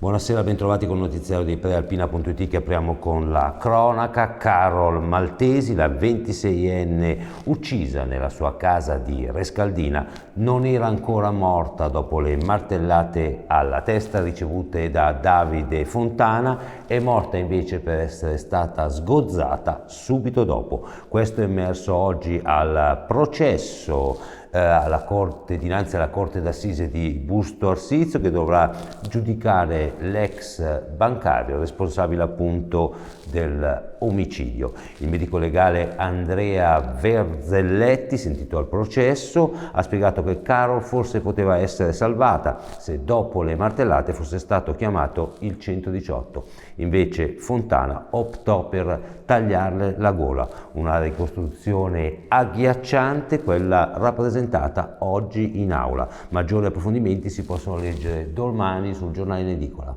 Buonasera, bentrovati con il notiziario di Prealpina.it che apriamo con la cronaca. Carol Maltesi, la 26enne uccisa nella sua casa di Rescaldina, non era ancora morta dopo le martellate alla testa ricevute da Davide Fontana, è morta invece per essere stata sgozzata subito dopo. Questo è emerso oggi al processo dinanzi alla Corte d'Assise di Busto Arsizio, che dovrà giudicare l'ex bancario responsabile appunto dell'omicidio. Il medico legale Andrea Verzelletti, sentito al processo, ha spiegato che Carol forse poteva essere salvata se dopo le martellate fosse stato chiamato il 118. Invece Fontana optò per tagliarle la gola, una ricostruzione agghiacciante, quella rappresentata oggi in aula. Maggiori approfondimenti si possono leggere domani sul giornale in edicola.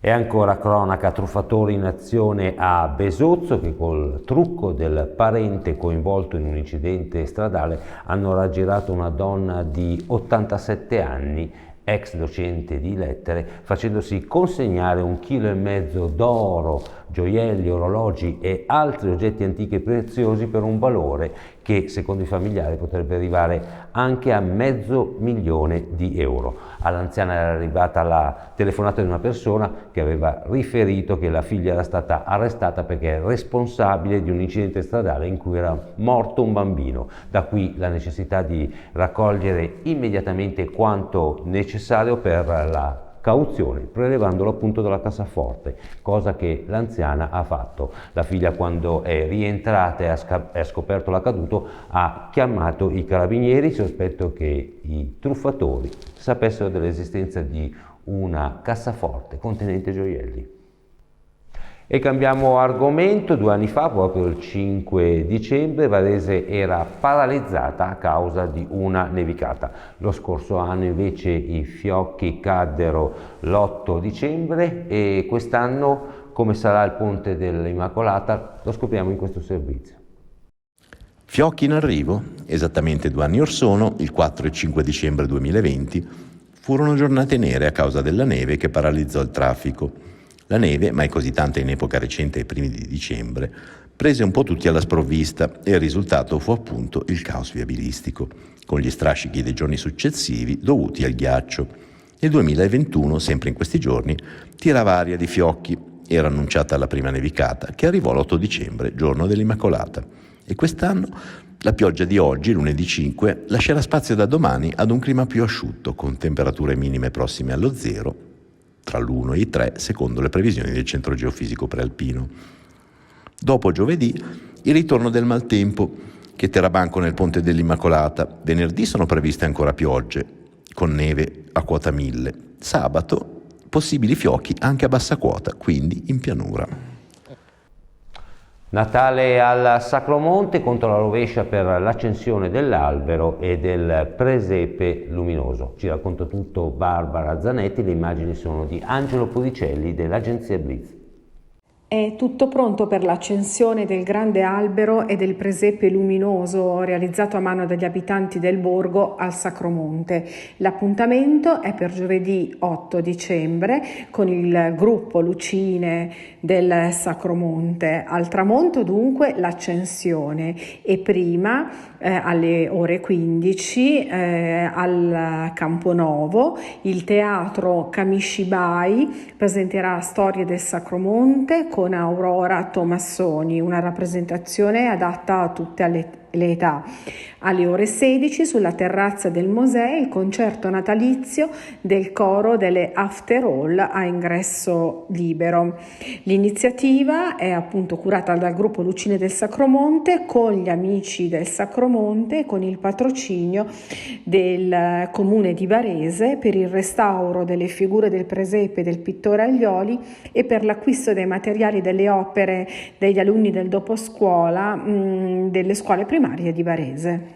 E ancora cronaca, truffatori in azione a Besozzo che col trucco del parente coinvolto in un incidente stradale hanno raggirato una donna di 87 anni, ex docente di lettere, facendosi consegnare 1,5 kg d'oro, gioielli, orologi e altri oggetti antichi e preziosi per un valore che, secondo i familiari, potrebbe arrivare anche a €500.000. All'anziana era arrivata la telefonata di una persona che aveva riferito che la figlia era stata arrestata perché è responsabile di un incidente stradale in cui era morto un bambino. Da qui la necessità di raccogliere immediatamente quanto necessario per la cauzione, prelevandolo appunto dalla cassaforte, cosa che l'anziana ha fatto. La figlia, quando è rientrata e ha scoperto l'accaduto, ha chiamato i carabinieri, sospetto che i truffatori sapessero dell'esistenza di una cassaforte contenente gioielli. E cambiamo argomento. 2 anni fa, proprio il 5 dicembre, Varese era paralizzata a causa di una nevicata. Lo scorso anno invece i fiocchi caddero l'8 dicembre e quest'anno come sarà il ponte dell'Immacolata lo scopriamo in questo servizio. Fiocchi in arrivo, esattamente 2 anni or sono, il 4 e 5 dicembre 2020, furono giornate nere a causa della neve che paralizzò il traffico. La neve, mai così tanta in epoca recente ai primi di dicembre, prese un po' tutti alla sprovvista e il risultato fu appunto il caos viabilistico, con gli strascichi dei giorni successivi dovuti al ghiaccio. Nel 2021, sempre in questi giorni, tirava aria di fiocchi. Era annunciata la prima nevicata, che arrivò l'8 dicembre, giorno dell'Immacolata. E quest'anno la pioggia di oggi, lunedì 5, lascerà spazio da domani ad un clima più asciutto, con temperature minime prossime allo zero, tra l'1 e i 3, secondo le previsioni del Centro Geofisico Prealpino. Dopo giovedì, il ritorno del maltempo, che terrà banco nel ponte dell'Immacolata. Venerdì sono previste ancora piogge, con neve a quota 1000. Sabato, possibili fiocchi anche a bassa quota, quindi in pianura. Natale al Sacromonte contro la rovescia per l'accensione dell'albero e del presepe luminoso. Ci racconta tutto Barbara Zanetti, le immagini sono di Angelo Puricelli dell'agenzia Blitz. È tutto pronto per l'accensione del grande albero e del presepe luminoso realizzato a mano dagli abitanti del borgo al Sacromonte. L'appuntamento è per giovedì 8 dicembre con il gruppo Lucine del Sacromonte. Al tramonto dunque l'accensione e prima alle ore 15 al Camponovo il teatro Kamishibai presenterà Storie del Sacromonte con Aurora Tomassoni, una rappresentazione adatta a tutte le età. Alle ore 16 sulla terrazza del Mosè il concerto natalizio del coro delle After All a ingresso libero. L'iniziativa è appunto curata dal gruppo Lucine del Sacromonte con gli amici del Sacromonte e con il patrocinio del comune di Varese per il restauro delle figure del presepe e del pittore Aglioli e per l'acquisto dei materiali delle opere degli alunni del doposcuola delle scuole primarie di Varese.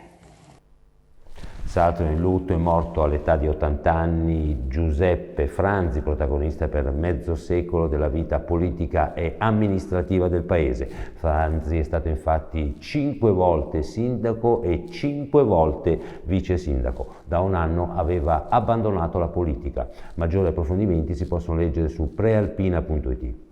Salto in lutto, è morto all'età di 80 anni Giuseppe Franzi, protagonista per mezzo secolo della vita politica e amministrativa del paese. Franzi è stato infatti 5 volte sindaco e 5 volte vice sindaco. Da un anno aveva abbandonato la politica. Maggiori approfondimenti si possono leggere su prealpina.it.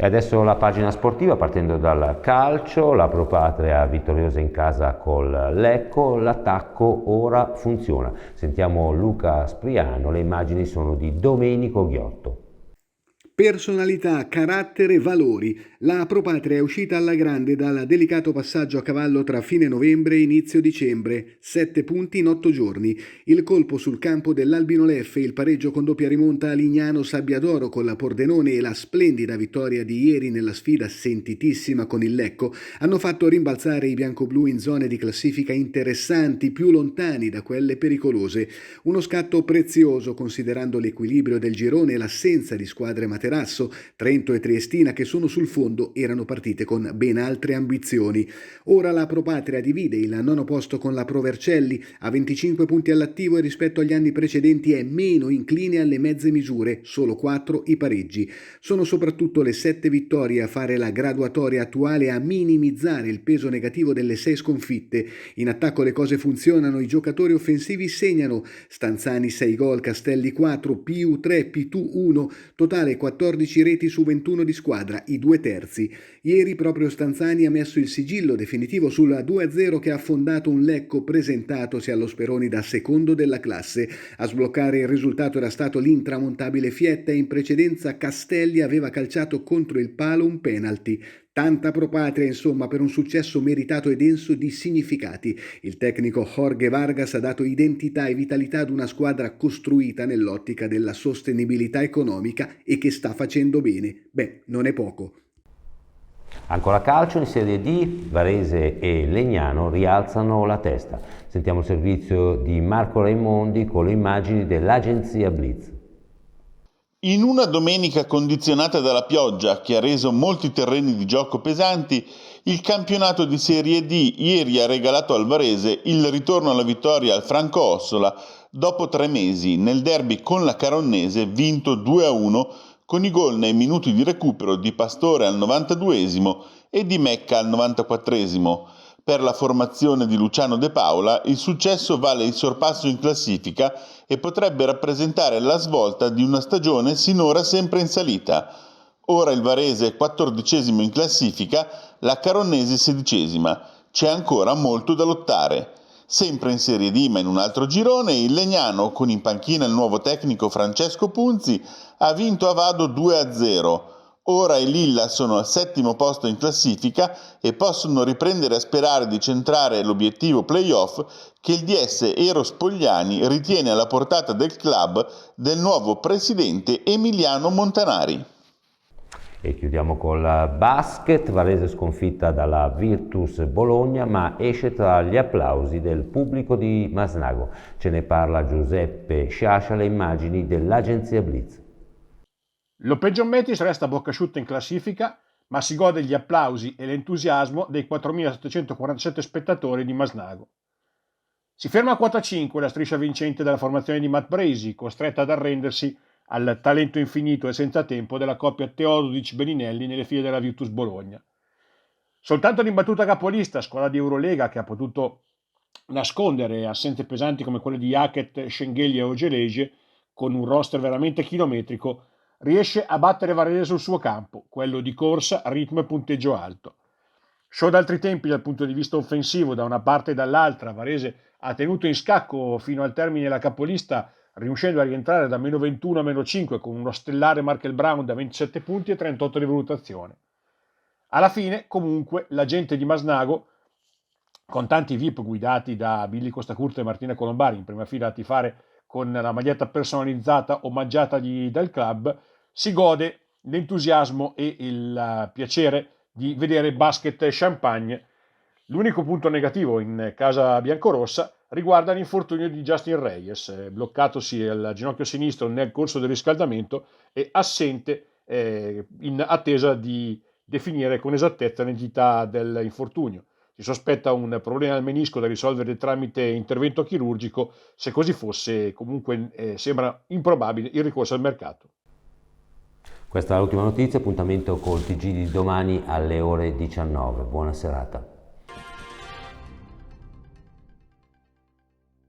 E adesso la pagina sportiva, partendo dal calcio, la Pro Patria vittoriosa in casa col Lecco, l'attacco ora funziona. Sentiamo Luca Spriano, le immagini sono di Domenico Ghiotto. Personalità, carattere, valori. La Pro Patria è uscita alla grande dal delicato passaggio a cavallo tra fine novembre e inizio dicembre. 7 punti in 8 giorni. Il colpo sul campo dell'Albino Leffe, il pareggio con doppia rimonta a Lignano Sabbiadoro con la Pordenone e la splendida vittoria di ieri nella sfida sentitissima con il Lecco hanno fatto rimbalzare i biancoblù in zone di classifica interessanti, più lontani da quelle pericolose. Uno scatto prezioso considerando l'equilibrio del girone e l'assenza di squadre materiali. Trento e Triestina, che sono sul fondo, erano partite con ben altre ambizioni. Ora la Pro Patria divide il nono posto con la Pro Vercelli, a 25 punti all'attivo e rispetto agli anni precedenti è meno incline alle mezze misure, solo 4 i pareggi. Sono soprattutto le 7 vittorie a fare la graduatoria attuale a minimizzare il peso negativo delle 6 sconfitte. In attacco le cose funzionano, i giocatori offensivi segnano. Stanzani 6 gol, Castelli 4, Piu 3, Pitu 1, totale 14 reti su 21 di squadra, i 2/3. Ieri proprio Stanzani ha messo il sigillo definitivo sul 2-0 che ha affondato un Lecco presentatosi allo Speroni da secondo della classe. A sbloccare il risultato era stato l'intramontabile Fietta e in precedenza Castelli aveva calciato contro il palo un penalty. Tanta Pro Patria, insomma, per un successo meritato e denso di significati. Il tecnico Jorge Vargas ha dato identità e vitalità ad una squadra costruita nell'ottica della sostenibilità economica e che sta facendo bene. Beh, non è poco. Ancora calcio in Serie D, Varese e Legnano rialzano la testa. Sentiamo il servizio di Marco Raimondi con le immagini dell'agenzia Blitz. In una domenica condizionata dalla pioggia che ha reso molti terreni di gioco pesanti, il campionato di Serie D ieri ha regalato al Varese il ritorno alla vittoria al Franco Ossola dopo 3 mesi nel derby con la Caronnese vinto 2-1 con i gol nei minuti di recupero di Pastore al 92esimo e di Mecca al 94esimo. Per la formazione di Luciano De Paola il successo vale il sorpasso in classifica e potrebbe rappresentare la svolta di una stagione sinora sempre in salita. Ora il Varese è 14esimo in classifica, la Caronnese 16esima. C'è ancora molto da lottare. Sempre in Serie D ma in un altro girone, il Legnano, con in panchina il nuovo tecnico Francesco Punzi, ha vinto a Vado 2-0. Ora i Lilla sono al 7° posto in classifica e possono riprendere a sperare di centrare l'obiettivo playoff che il DS Eros Pogliani ritiene alla portata del club del nuovo presidente Emiliano Montanari. E chiudiamo col basket, Varese sconfitta dalla Virtus Bologna ma esce tra gli applausi del pubblico di Masnago. Ce ne parla Giuseppe Sciascia, le immagini dell'agenzia Blitz. L'Opeggio Metis resta a bocca asciutta in classifica, ma si gode gli applausi e l'entusiasmo dei 4.747 spettatori di Masnago. Si ferma a quota 5 la striscia vincente della formazione di Matt Brasi, costretta ad arrendersi al talento infinito e senza tempo della coppia Teodosic-Beninelli nelle file della Virtus Bologna. Soltanto l'imbattuta capolista, squadra di Eurolega che ha potuto nascondere assenze pesanti come quelle di Hackett, Schengelia e Ogelege, con un roster veramente chilometrico, riesce a battere Varese sul suo campo, quello di corsa, ritmo e punteggio alto. Show d'altri tempi dal punto di vista offensivo da una parte e dall'altra, Varese ha tenuto in scacco fino al termine la capolista, riuscendo a rientrare da meno 21 a meno 5 con uno stellare Markel Brown da 27 punti e 38 di valutazione. Alla fine, comunque, la gente di Masnago, con tanti VIP guidati da Billy Costacurta e Martina Colombari in prima fila a tifare con la maglietta personalizzata omaggiata dal club, si gode l'entusiasmo e il piacere di vedere basket e champagne. L'unico punto negativo in casa biancorossa riguarda l'infortunio di Justin Reyes, bloccatosi al ginocchio sinistro nel corso del riscaldamento e assente in attesa di definire con esattezza l'entità dell'infortunio. Si sospetta un problema al menisco da risolvere tramite intervento chirurgico. Se così fosse, comunque sembra improbabile il ricorso al mercato. Questa è l'ultima notizia, appuntamento col TG di domani alle ore 19. Buona serata.